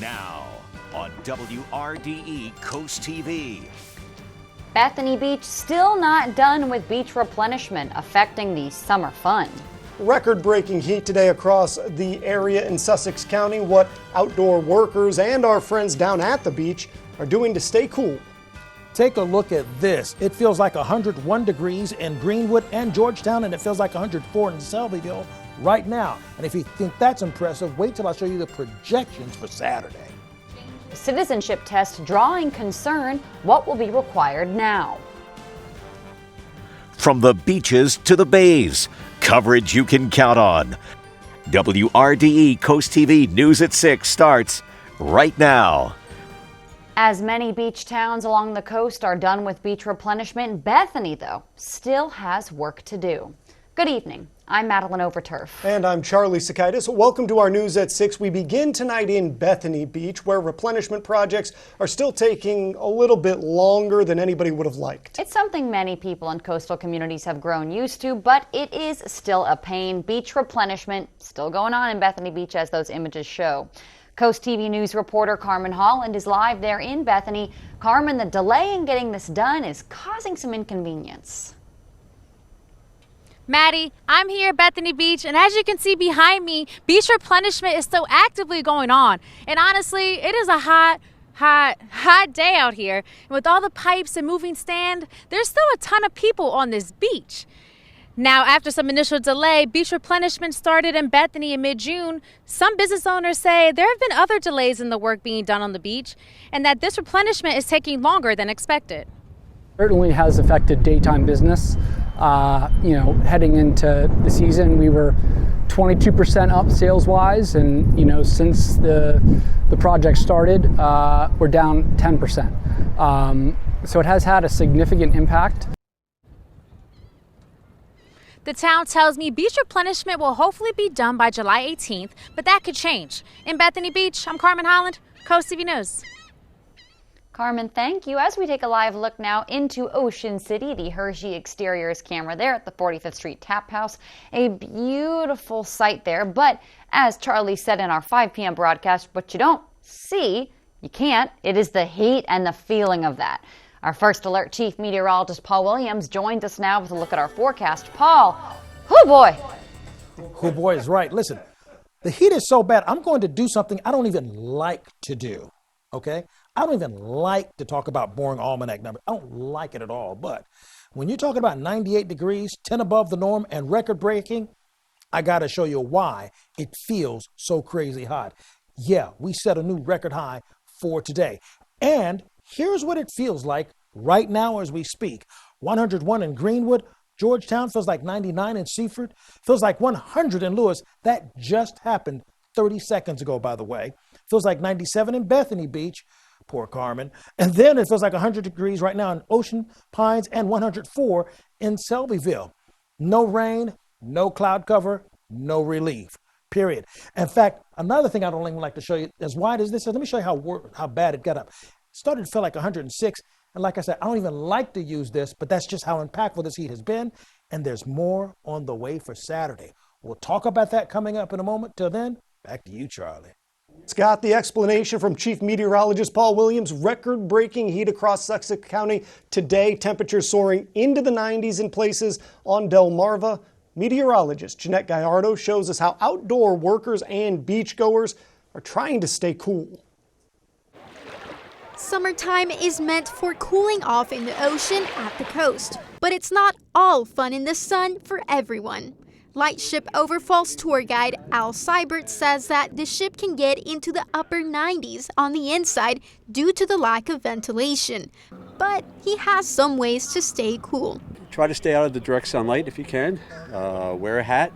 Now on WRDE Coast TV. Bethany Beach still not done with beach replenishment, affecting the summer fun. Record-breaking heat today across the area in Sussex County. What outdoor workers and our friends down at the beach are doing to stay cool. Take a look at this. It feels like 101 degrees in Greenwood and Georgetown, and it feels like 104 in Selbyville right now. And if you think that's impressive, wait till I show you the projections for Saturday. Citizenship test drawing concern. What will be required now? From the beaches to the bays, coverage you can count on. WRDE Coast TV News at 6 starts right now. As many beach towns along the coast are done with beach replenishment, Bethany, though, still has work to do. Good evening. I'm Madeline Overturf. And I'm Charlie Sakaitis. Welcome to our News at 6. We begin tonight in Bethany Beach, where replenishment projects are still taking a little bit longer than anybody would have liked. It's something many people in coastal communities have grown used to, but it is still a pain. Beach replenishment still going on in Bethany Beach, as those images show. Coast TV News reporter Carmen Holland is live there in Bethany. Carmen, the delay in getting this done is causing some inconvenience. Maddie, I'm here at Bethany Beach, and as you can see behind me, beach replenishment is still actively going on. And honestly, it is a hot day out here. And with all the pipes and moving stand, there's still a ton of people on this beach. Now, after some initial delay, beach replenishment started in Bethany in mid-June. Some business owners say there have been other delays in the work being done on the beach, and that this replenishment is taking longer than expected. Certainly has affected daytime business. Heading into the season, we were 22% up sales-wise, and since the project started, we're down 10%. So it has had a significant impact. The town tells me beach replenishment will hopefully be done by July 18th, but that could change. In Bethany Beach, I'm Carmen Holland, Coast TV News. Carmen, thank you. As we take a live look now into Ocean City, the Hershey Exteriors camera there at the 45th Street Tap House. A beautiful sight there, but as Charlie said in our 5 p.m. broadcast, what you don't see, you can't. It is the heat and the feeling of that. Our First Alert Chief Meteorologist Paul Williams joins us now with a look at our forecast. Paul, oh boy. Oh boy is right. Listen, the heat is so bad, I'm going to do something I don't even like to do, okay? I don't even like to talk about boring almanac numbers. I don't like it at all. But when you're talking about 98 degrees, 10 above the norm, and record breaking, I got to show you why it feels so crazy hot. Yeah, we set a new record high for today. And here's what it feels like right now as we speak. 101 in Greenwood. Georgetown feels like 99 in Seaford. Feels like 100 in Lewis. That just happened 30 seconds ago, by the way. Feels like 97 in Bethany Beach. Poor Carmen. And then it feels like 100 degrees right now in Ocean Pines and 104 in Selbyville. No rain, no cloud cover, no relief, period. In fact, another thing I don't even like to show you, as wide as this is, let me show you how bad it got up. It started to feel like 106. And like I said, I don't even like to use this, but that's just how impactful this heat has been. And there's more on the way for Saturday. We'll talk about that coming up in a moment. Till then, back to you, Charlie. Scott, the explanation from Chief Meteorologist Paul Williams. Record-breaking heat across Sussex County today. Temperatures soaring into the 90s in places on Delmarva. Meteorologist Jeanette Gallardo shows us how outdoor workers and beachgoers are trying to stay cool. Summertime is meant for cooling off in the ocean at the coast, but it's not all fun in the sun for everyone. Lightship Overfall's tour guide Al Seibert says that the ship can get into the upper 90s on the inside due to the lack of ventilation. But he has some ways to stay cool. Try to stay out of the direct sunlight if you can. Wear a hat.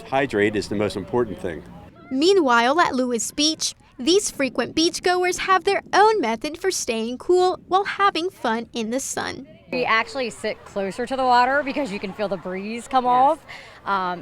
Hydrate is the most important thing. Meanwhile, at Lewis Beach, these frequent beachgoers have their own method for staying cool while having fun in the sun. We actually sit closer to the water because you can feel the breeze come off.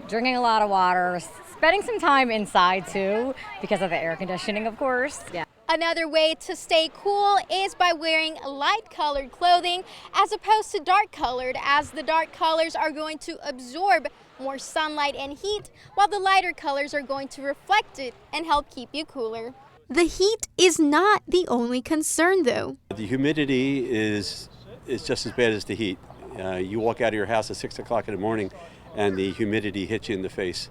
Drinking a lot of water, spending some time inside too because of the air conditioning, of course. Yeah. Another way to stay cool is by wearing light-colored clothing as opposed to dark-colored, as the dark colors are going to absorb more sunlight and heat, while the lighter colors are going to reflect it and help keep you cooler. The heat is not the only concern, though. The humidity is just as bad as the heat. You walk out of your house at 6 o'clock in the morning and the humidity hits you in the face.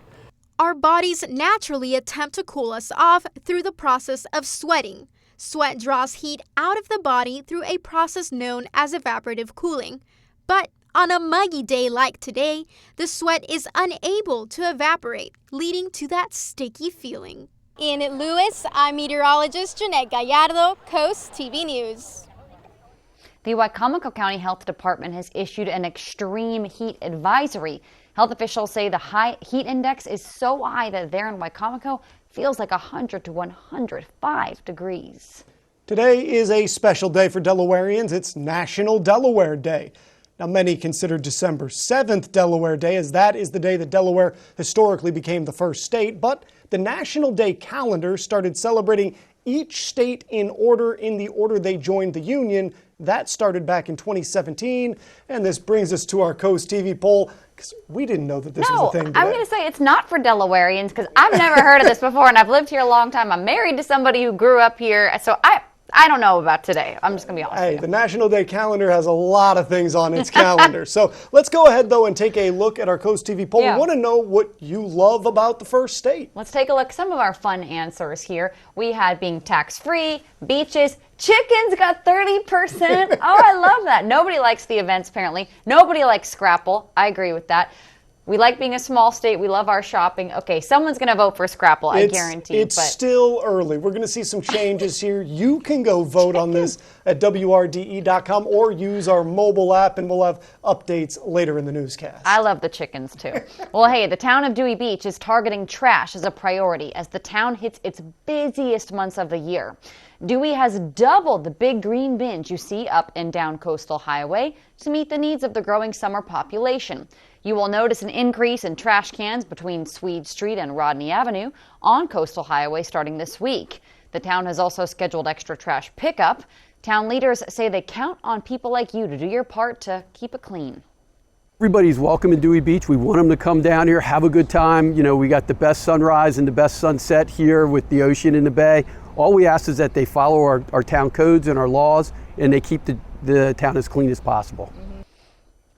Our bodies naturally attempt to cool us off through the process of sweating. Sweat draws heat out of the body through a process known as evaporative cooling. But on a muggy day like today, the sweat is unable to evaporate, leading to that sticky feeling. In Lewis, I'm meteorologist Jeanette Gallardo, Coast TV News. The Wicomico County Health Department has issued an extreme heat advisory. Health officials say the high heat index is so high that there in Wicomico feels like 100 to 105 degrees. Today is a special day for Delawareans. It's National Delaware Day. Now, many consider December 7th Delaware Day, as that is the day that Delaware historically became the first state. But the National Day calendar started celebrating each state in the order they joined the Union. That started back in 2017. And this brings us to our Coast TV poll, because we didn't know that this was a thing today. I'm going to say it's not for Delawareans, because I've never heard of this before, and I've lived here a long time. I'm married to somebody who grew up here, so I don't know about today. I'm just going to be honest with you. The National Day calendar has a lot of things on its calendar. So let's go ahead, though, and take a look at our Coast TV poll. Yeah. We want to know what you love about the first state. Let's take a look at some of our fun answers here. We had being tax-free, beaches, chickens got 30%. Oh, I love that. Nobody likes the events, apparently. Nobody likes Scrapple. I agree with that. We like being a small state. We love our shopping. Okay, someone's going to vote for Scrapple, I guarantee. It's still early. We're going to see some changes here. You can go vote on this at WRDE.com or use our mobile app, and we'll have updates later in the newscast. I love the chickens, too. Well, hey, the town of Dewey Beach is targeting trash as a priority as the town hits its busiest months of the year. Dewey has doubled the big green bins you see up and down Coastal Highway to meet the needs of the growing summer population. You will notice an increase in trash cans between Swede Street and Rodney Avenue on Coastal Highway starting this week. The town has also scheduled extra trash pickup. Town leaders say they count on people like you to do your part to keep it clean. Everybody's welcome in Dewey Beach. We want them to come down here, have a good time. You know, we got the best sunrise and the best sunset here with the ocean in the bay. All we ask is that they follow our town codes and our laws, and they keep the town as clean as possible.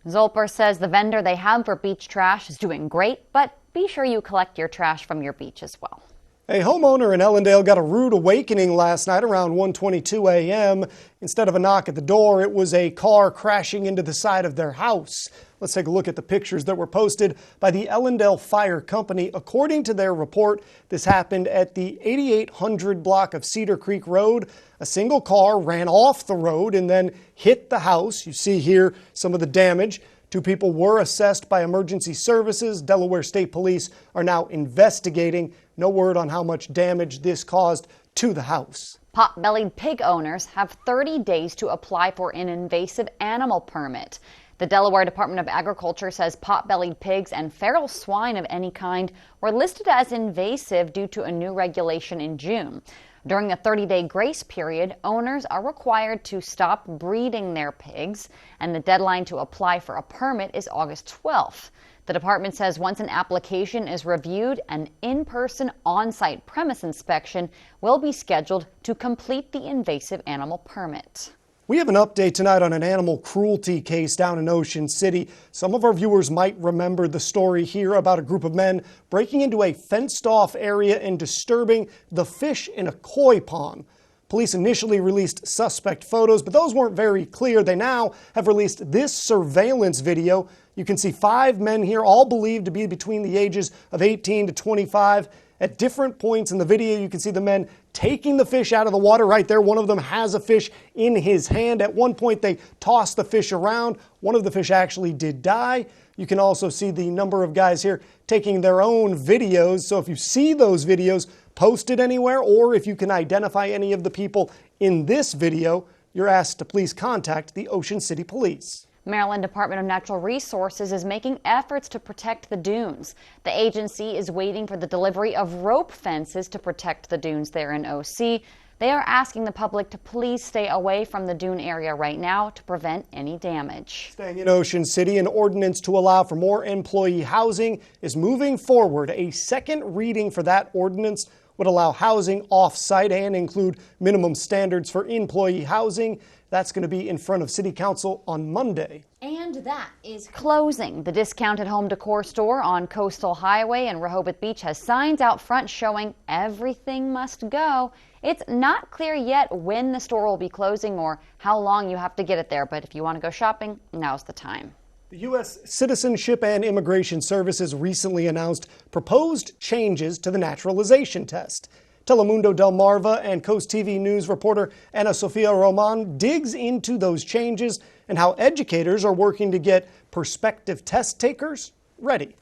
Zolper says the vendor they have for beach trash is doing great, but be sure you collect your trash from your beach as well. A homeowner in Ellendale got a rude awakening last night around 1:22 a.m. Instead of a knock at the door, it was a car crashing into the side of their house. Let's take a look at the pictures that were posted by the Ellendale Fire Company. According to their report, this happened at the 8800 block of Cedar Creek Road. A single car ran off the road and then hit the house. You see here some of the damage. 2 people were assessed by emergency services. Delaware State Police are now investigating. No word on how much damage this caused to the house. Pot-bellied pig owners have 30 days to apply for an invasive animal permit. The Delaware Department of Agriculture says pot-bellied pigs and feral swine of any kind were listed as invasive due to a new regulation in June. During the 30-day grace period, owners are required to stop breeding their pigs, and the deadline to apply for a permit is August 12th. The department says once an application is reviewed, an in-person on-site premise inspection will be scheduled to complete the invasive animal permit. We have an update tonight on an animal cruelty case down in Ocean City. Some of our viewers might remember the story here about a group of men breaking into a fenced-off area and disturbing the fish in a koi pond. Police initially released suspect photos, but those weren't very clear. They now have released this surveillance video. You can see 5 men here, all believed to be between the ages of 18 to 25. At different points in the video, you can see the men taking the fish out of the water right there. One of them has a fish in his hand. At one point, they toss the fish around. One of the fish actually did die. You can also see the number of guys here taking their own videos. So if you see those videos posted anywhere, or if you can identify any of the people in this video, you're asked to please contact the Ocean City Police. Maryland Department of Natural Resources is making efforts to protect the dunes. The agency is waiting for the delivery of rope fences to protect the dunes there in OC. They are asking the public to please stay away from the dune area right now to prevent any damage. Staying in Ocean City, an ordinance to allow for more employee housing is moving forward. A second reading for that ordinance would allow housing off-site and include minimum standards for employee housing. That's going to be in front of City Council on Monday. And that is closing. The discounted home decor store on Coastal Highway in Rehoboth Beach has signs out front showing everything must go. It's not clear yet when the store will be closing or how long you have to get it there, but if you want to go shopping, now's the time. The U.S. Citizenship and Immigration Services recently announced proposed changes to the naturalization test. Telemundo Delmarva and Coast TV News reporter Ana Sofia Roman digs into those changes and how educators are working to get prospective test takers ready.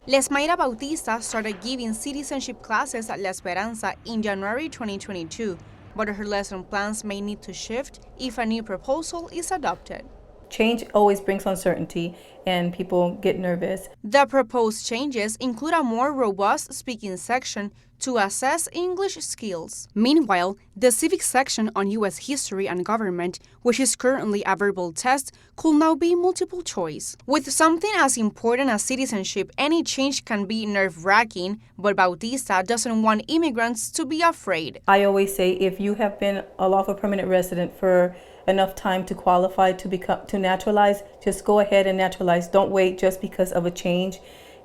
Lesmaira Bautista started giving citizenship classes at La Esperanza in January 2022, but her lesson plans may need to shift if a new proposal is adopted. Change always brings uncertainty and people get nervous. The proposed changes include a more robust speaking section to assess English skills. Meanwhile, the civics section on U.S. history and government, which is currently a verbal test, could now be multiple choice. With something as important as citizenship, any change can be nerve-wracking, but Bautista doesn't want immigrants to be afraid. I always say if you have been a lawful permanent resident for enough time to qualify to naturalize, just go ahead and naturalize. Don't wait just because of a change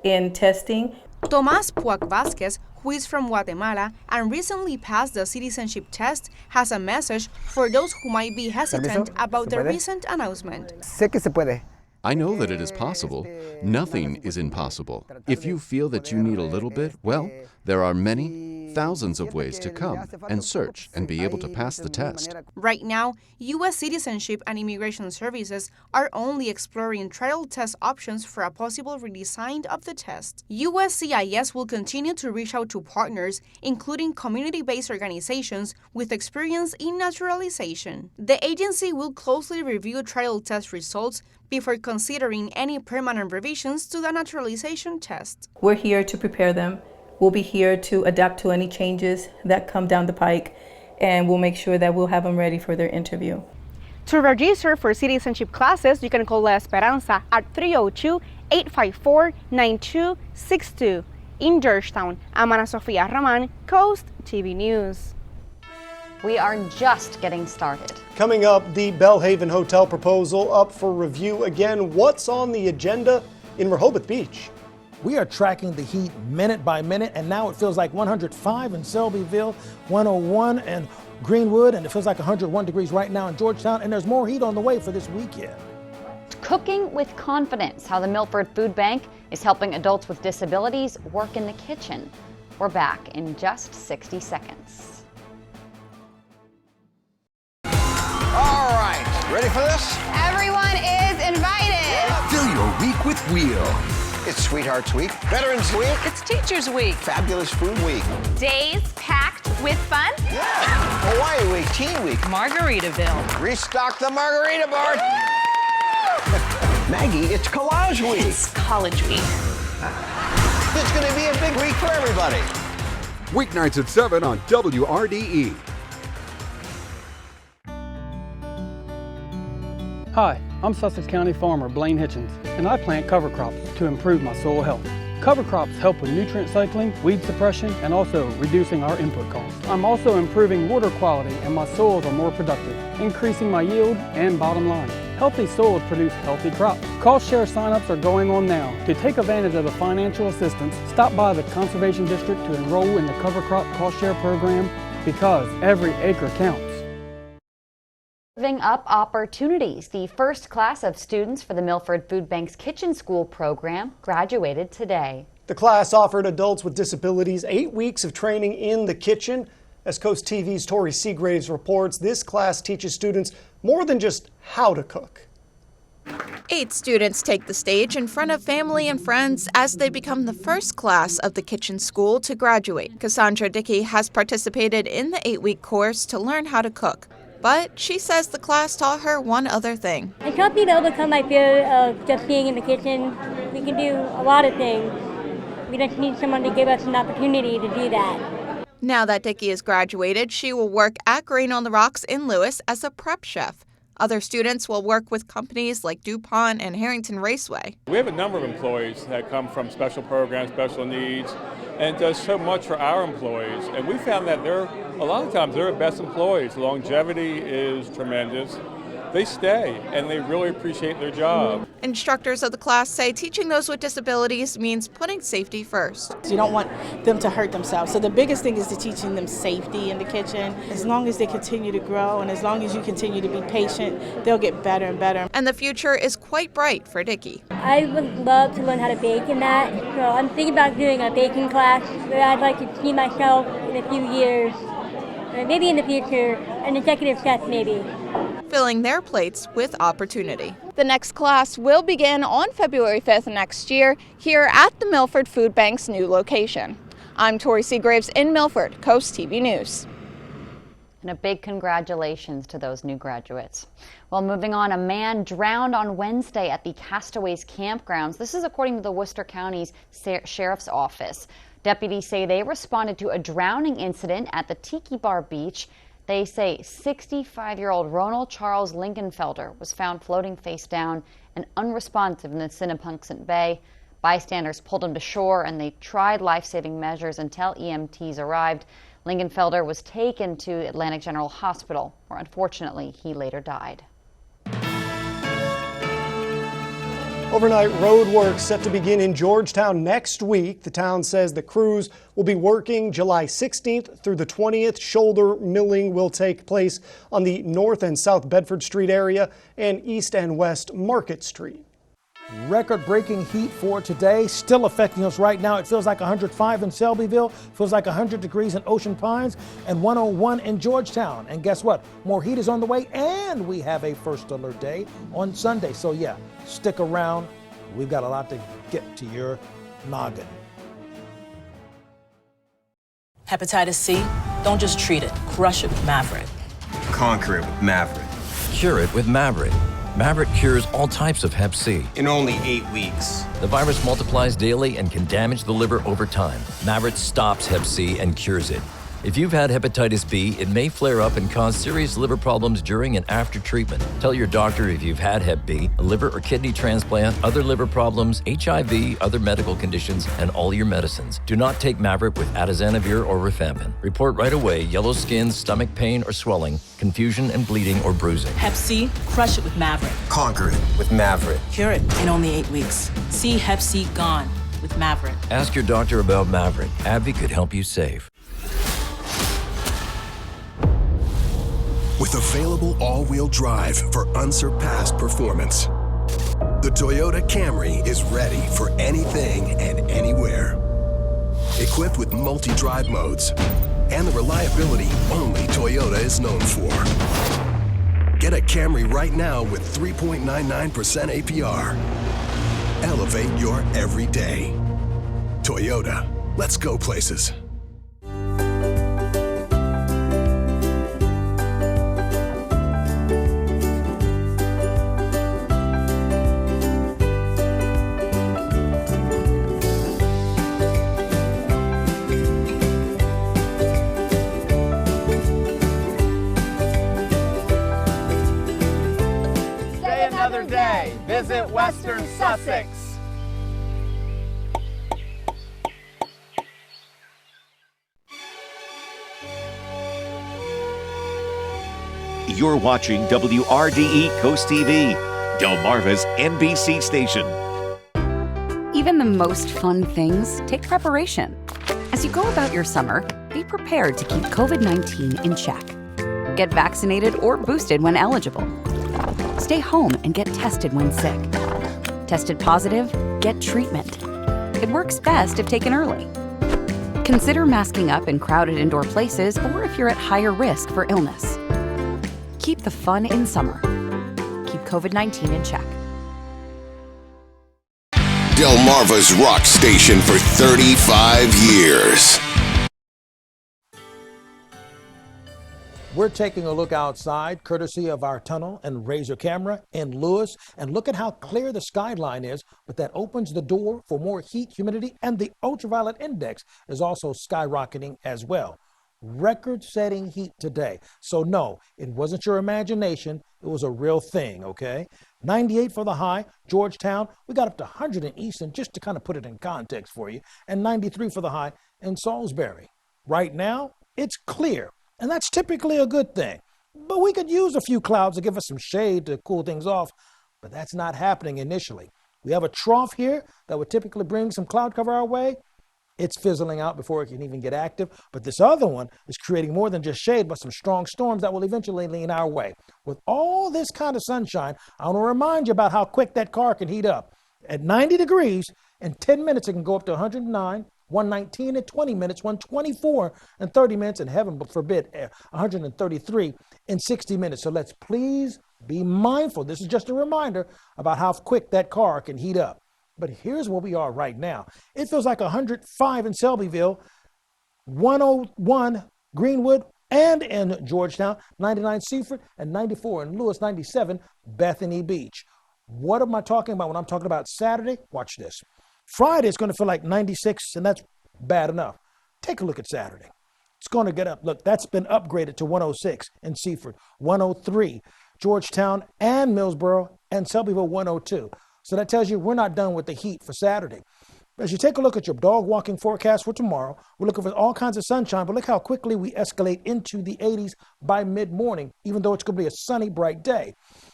in testing. Tomás Puac Vázquez, who is from Guatemala and recently passed the citizenship test, has a message for those who might be hesitant about the recent announcement. I know that it is possible. Nothing is impossible. If you feel that you need a little bit, well, there are many, thousands of ways to come and search and be able to pass the test. Right now, U.S. Citizenship and Immigration Services are only exploring trial test options for a possible redesign of the test. USCIS will continue to reach out to partners, including community-based organizations with experience in naturalization. The agency will closely review trial test results before considering any permanent revisions to the naturalization test. We're here to prepare them. We'll be here to adapt to any changes that come down the pike, and we'll make sure that we'll have them ready for their interview. To register for citizenship classes, you can call La Esperanza at 302-854-9262. In Georgetown, I'm Ana Sofia Roman, Coast TV News. We are just getting started. Coming up, the Bellhaven Hotel proposal up for review again. What's on the agenda in Rehoboth Beach? We are tracking the heat minute by minute, and now it feels like 105 in Selbyville, 101 in Greenwood, and it feels like 101 degrees right now in Georgetown, and there's more heat on the way for this weekend. Cooking with confidence, how the Milford Food Bank is helping adults with disabilities work in the kitchen. We're back in just 60 seconds. All right, ready for this? Everyone is invited. Fill your week with Wheel. It's Sweethearts Week, Veterans Week. It's Teachers Week. Fabulous Food Week. Days packed with fun. Yeah. Hawaii Week, Teen Week. Margaritaville. Restock the margarita bar. Maggie, it's Collage Week. It's College Week. It's going to be a big week for everybody. Weeknights at 7 on WRDE. Hi, I'm Sussex County farmer Blaine Hitchens, and I plant cover crops to improve my soil health. Cover crops help with nutrient cycling, weed suppression, and also reducing our input costs. I'm also improving water quality, and my soils are more productive, increasing my yield and bottom line. Healthy soils produce healthy crops. Cost share signups are going on now. To take advantage of the financial assistance, stop by the Conservation District to enroll in the cover crop cost share program, because every acre counts. Giving up opportunities. The first class of students for the Milford Food Bank's Kitchen School program graduated today. The class offered adults with disabilities 8 weeks of training in the kitchen. As Coast TV's Tori Seagraves reports, this class teaches students more than just how to cook. 8 students take the stage in front of family and friends as they become the first class of the kitchen school to graduate. Cassandra Dickey has participated in the 8-week course to learn how to cook. But she says the class taught her one other thing. It helped me to overcome my fear of just being in the kitchen. We can do a lot of things. We just need someone to give us an opportunity to do that. Now that Dickey is graduated, she will work at Grain on the Rocks in Lewis as a prep chef. Other students will work with companies like DuPont and Harrington Raceway. We have a number of employees that come from special programs, special needs, and does so much for our employees. And we found that a lot of times they're the best employees. Longevity is tremendous. They stay and they really appreciate their job. Instructors of the class say teaching those with disabilities means putting safety first. You don't want them to hurt themselves. So the biggest thing is to teaching them safety in the kitchen. As long as they continue to grow and as long as you continue to be patient, they'll get better and better. And the future is quite bright for Dickie. I would love to learn how to bake in that. So I'm thinking about doing a baking class where I'd like to see myself in a few years, or maybe in the future, an executive chef maybe. Filling their plates with opportunity. The next class will begin on February 5th next year here at the Milford Food Bank's new location. I'm Tori Seagraves in Milford, Coast TV News. And a big congratulations to those new graduates. Well, moving on, a man drowned on Wednesday at the Castaways campgrounds. This is according to the Worcester County's Sheriff's Office. Deputies say they responded to a drowning incident at the Tiki Bar Beach. They say 65-year-old Ronald Charles Linkenfelder was found floating face down and unresponsive in the Sinnapunxet Bay. Bystanders pulled him to shore and they tried life-saving measures until EMTs arrived. Linkenfelder was taken to Atlantic General Hospital, where unfortunately he later died. Overnight road work set to begin in Georgetown next week. The town says the crews will be working July 16th through the 20th. Shoulder milling will take place on the North and South Bedford Street area and East and West Market Street. Record-breaking heat for today, still affecting us right now. It feels like 105 in Selbyville, feels like 100 degrees in Ocean Pines, and 101 in Georgetown. And guess what? More heat is on the way, and we have a first alert day on Sunday. So yeah, stick around. We've got a lot to get to your noggin. Hepatitis C, don't just treat it, crush it with Mavorite. Conquer it with Mavorite. Cure it with Mavorite. Mavorite cures all types of Hep C. In only 8 weeks. The virus multiplies daily and can damage the liver over time. Mavorite stops Hep C and cures it. If you've had hepatitis B, it may flare up and cause serious liver problems during and after treatment. Tell your doctor if you've had Hep B, a liver or kidney transplant, other liver problems, HIV, other medical conditions, and all your medicines. Do not take Mavorite with atazanavir or rifampin. Report right away yellow skin, stomach pain or swelling, confusion and bleeding or bruising. Hep C, crush it with Mavorite. Conquer it with Mavorite. Cure it in only 8 weeks. See Hep C gone with Mavorite. Ask your doctor about Mavorite. AbbVie could help you save. With available all-wheel drive for unsurpassed performance, the Toyota Camry is ready for anything and anywhere. Equipped with multi-drive modes and the reliability only Toyota is known for. Get a Camry right now with 3.99% APR. Elevate your everyday. Toyota, let's go places. Visit Western Sussex. You're watching WRDE Coast TV, Delmarva's NBC station. Even the most fun things take preparation. As you go about your summer, be prepared to keep COVID-19 in check. Get vaccinated or boosted when eligible. Stay home and get tested when sick. Tested positive? Get treatment. It works best if taken early. Consider masking up in crowded indoor places or if you're at higher risk for illness. Keep the fun in summer. Keep COVID-19 in check. Delmarva's rock station for 35 years. We're taking a look outside, courtesy of our tunnel and razor camera in Lewis, and look at how clear the skyline is, but that opens the door for more heat, humidity, and the ultraviolet index is also skyrocketing as well. Record-setting heat today. So no, it wasn't your imagination, it was a real thing, okay? 98 for the high, Georgetown, we got up to 100 in Easton, just to kind of put it in context for you, and 93 for the high in Salisbury. Right now, it's clear, and that's typically a good thing. But we could use a few clouds to give us some shade to cool things off, but that's not happening initially. We have a trough here that would typically bring some cloud cover our way. It's fizzling out before it can even get active, but this other one is creating more than just shade, but some strong storms that will eventually lean our way. With all this kind of sunshine, I want to remind you about how quick that car can heat up. At 90 degrees, in 10 minutes, it can go up to 109, 119 in 20 minutes, 124 in 30 minutes, and heaven forbid, 133 in 60 minutes. So let's please be mindful. This is just a reminder about how quick that car can heat up. But here's where we are right now. It feels like 105 in Selbyville, 101 Greenwood, and in Georgetown, 99 Seaford, and 94 in Lewis, 97 Bethany Beach. What am I talking about when I'm talking about Saturday? Watch this. Friday is going to feel like 96, and that's bad enough. Take a look at Saturday. It's going to get up. Look, that's been upgraded to 106 in Seaford, 103, Georgetown and Millsboro, and Selbyville 102. So that tells you we're not done with the heat for Saturday. As you take a look at your dog walking forecast for tomorrow, we're looking for all kinds of sunshine, but look how quickly we escalate into the 80s by mid-morning, even though it's going to be a sunny, bright day.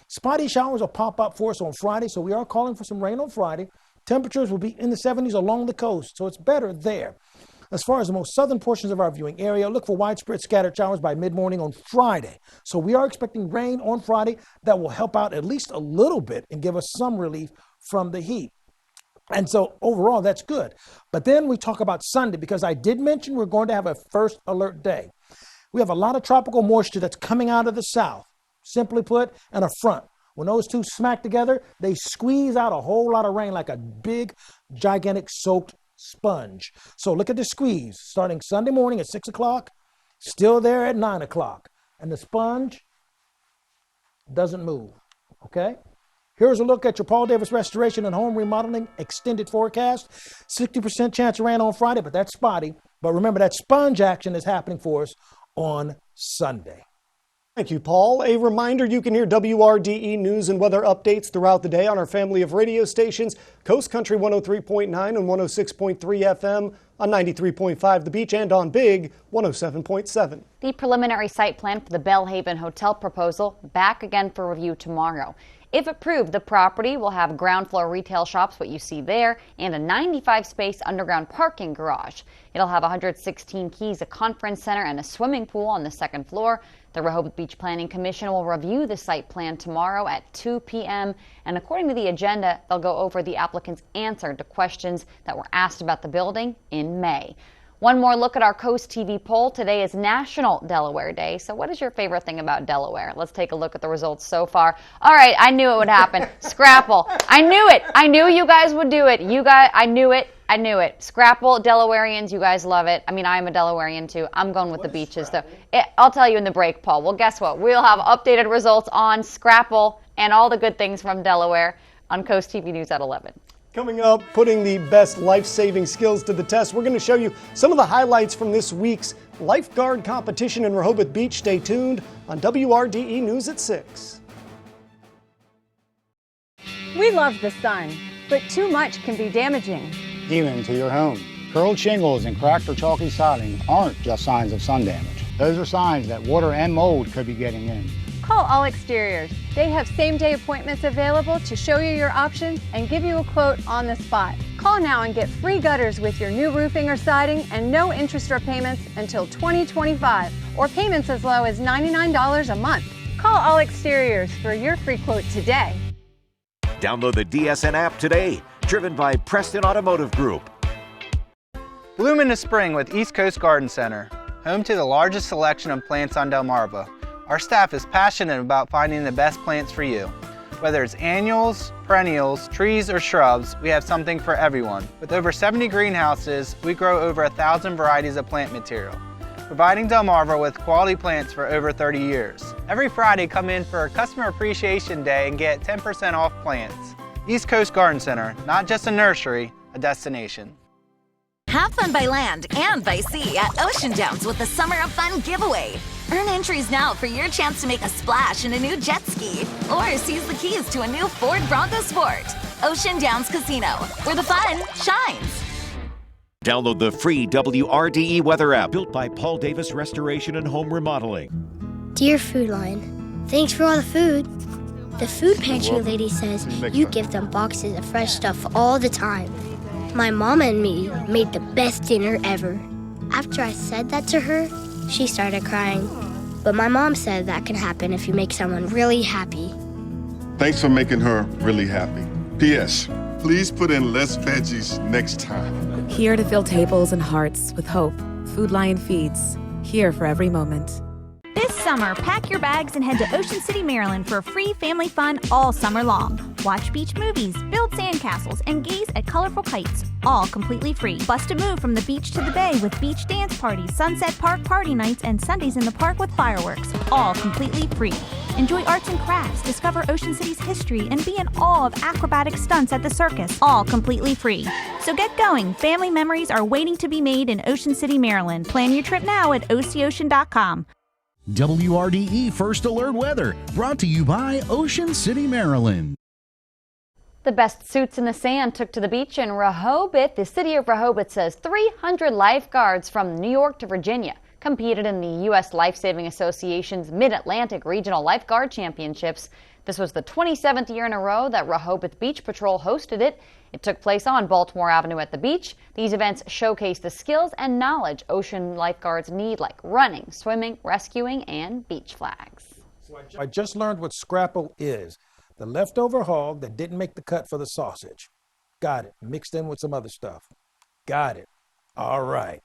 Spotty showers will pop up for us on Friday, so we are calling for some rain on Friday. Temperatures will be in the 70s along the coast, so it's better there. As far as the most southern portions of our viewing area, look for widespread scattered showers by mid-morning on Friday. So we are expecting rain on Friday that will help out at least a little bit and give us some relief from the heat. And so overall, that's good. But then we talk about Sunday, because I did mention we're going to have a first alert day. We have a lot of tropical moisture that's coming out of the south, simply put, and a front. When those two smack together, they squeeze out a whole lot of rain like a big, gigantic soaked sponge. So look at the squeeze starting Sunday morning at 6 o'clock, still there at 9 o'clock. And the sponge doesn't move, okay? Here's a look at your Paul Davis Restoration and Home Remodeling extended forecast. 60% chance of rain on Friday, but that's spotty. But remember, that sponge action is happening for us on Sunday. Thank you, Paul. A reminder, you can hear WRDE news and weather updates throughout the day on our family of radio stations, Coast Country 103.9 and 106.3 FM, on 93.5 The Beach, and on Big 107.7. The preliminary site plan for the Bellhaven Hotel proposal back again for review tomorrow. If approved, the property will have ground floor retail shops, what you see there, and a 95-space underground parking garage. It'll have 116 keys, a conference center, and a swimming pool on the second floor. The Rehoboth Beach Planning Commission will review the site plan tomorrow at 2 p.m. And according to the agenda, they'll go over the applicant's answer to questions that were asked about the building in May. One more look at our Coast TV poll. Today is National Delaware Day. So what is your favorite thing about Delaware? Let's take a look at the results so far. All right, I knew it would happen. Scrapple. I knew it. I knew you guys would do it. I knew it. I knew it. Scrapple, Delawareans, you guys love it. I mean, I'm a Delawarean too. I'm going with the beaches though. I'll tell you in the break, Paul. Well, guess what? We'll have updated results on Scrapple and all the good things from Delaware on Coast TV News at 11. Coming up, putting the best life-saving skills to the test, we're going to show you some of the highlights from this week's lifeguard competition in Rehoboth Beach. Stay tuned on WRDE News at 6. We love the sun, but too much can be damaging. Even to your home. Curled shingles and cracked or chalky siding aren't just signs of sun damage. Those are signs that water and mold could be getting in. Call All Exteriors. They have same-day appointments available to show you your options and give you a quote on the spot. Call now and get free gutters with your new roofing or siding and no interest or payments until 2025, or payments as low as $99 a month. Call All Exteriors for your free quote today. Download the DSN app today, driven by Preston Automotive Group. Bloom in the spring with East Coast Garden Center, home to the largest selection of plants on Delmarva. Our staff is passionate about finding the best plants for you. Whether it's annuals, perennials, trees, or shrubs, we have something for everyone. With over 70 greenhouses, we grow over 1,000 varieties of plant material, providing Delmarva with quality plants for over 30 years. Every Friday, come in for Customer Appreciation Day and get 10% off plants. East Coast Garden Center, not just a nursery, a destination. Have fun by land and by sea at Ocean Downs with the Summer of Fun giveaway. Earn entries now for your chance to make a splash in a new jet ski or seize the keys to a new Ford Bronco Sport. Ocean Downs Casino, where the fun shines. Download the free WRDE weather app built by Paul Davis Restoration and Home Remodeling. Dear Food Line, thanks for all the food. The food pantry lady says you give them boxes of fresh stuff all the time. My mama and me made the best dinner ever. After I said that to her, she started crying. But my mom said that can happen if you make someone really happy. Thanks for making her really happy. P.S. Please put in less veggies next time. Here to fill tables and hearts with hope. Food Lion Feeds. Here for every moment. This summer, pack your bags and head to Ocean City, Maryland for free family fun all summer long. Watch beach movies, build sandcastles, and gaze at colorful kites, all completely free. Bust a move from the beach to the bay with beach dance parties, Sunset Park party nights, and Sundays in the park with fireworks, all completely free. Enjoy arts and crafts, discover Ocean City's history, and be in awe of acrobatic stunts at the circus, all completely free. So get going. Family memories are waiting to be made in Ocean City, Maryland. Plan your trip now at OCOcean.com. WRDE First Alert Weather, brought to you by Ocean City, Maryland. The best suits in the sand took to the beach in Rehoboth. The city of Rehoboth says 300 lifeguards from New York to Virginia competed in the U.S. Lifesaving Association's Mid-Atlantic Regional Lifeguard Championships. This was the 27th year in a row that Rehoboth Beach Patrol hosted it. It took place on Baltimore Avenue at the beach. These events showcase the skills and knowledge ocean lifeguards need, like running, swimming, rescuing, and beach flags. I just learned what scrapple is. The leftover hog that didn't make the cut for the sausage. Got it. Mixed in with some other stuff. Got it. All right.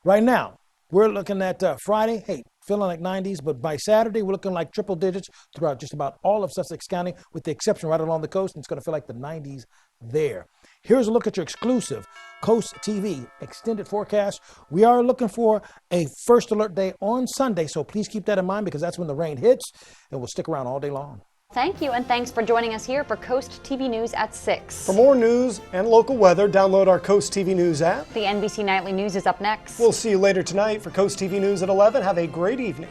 Right now, we're looking at Friday. Hey, feeling like 90s, but by Saturday, we're looking like triple digits throughout just about all of Sussex County, with the exception right along the coast, and it's going to feel like the 90s there. Here's a look at your exclusive Coast TV extended forecast. We are looking for a first alert day on Sunday, so please keep that in mind because that's when the rain hits, and we'll stick around all day long. Thank you, and thanks for joining us here for Coast TV News at 6. For more news and local weather, download our Coast TV News app. The NBC Nightly News is up next. We'll see you later tonight for Coast TV News at 11. Have a great evening.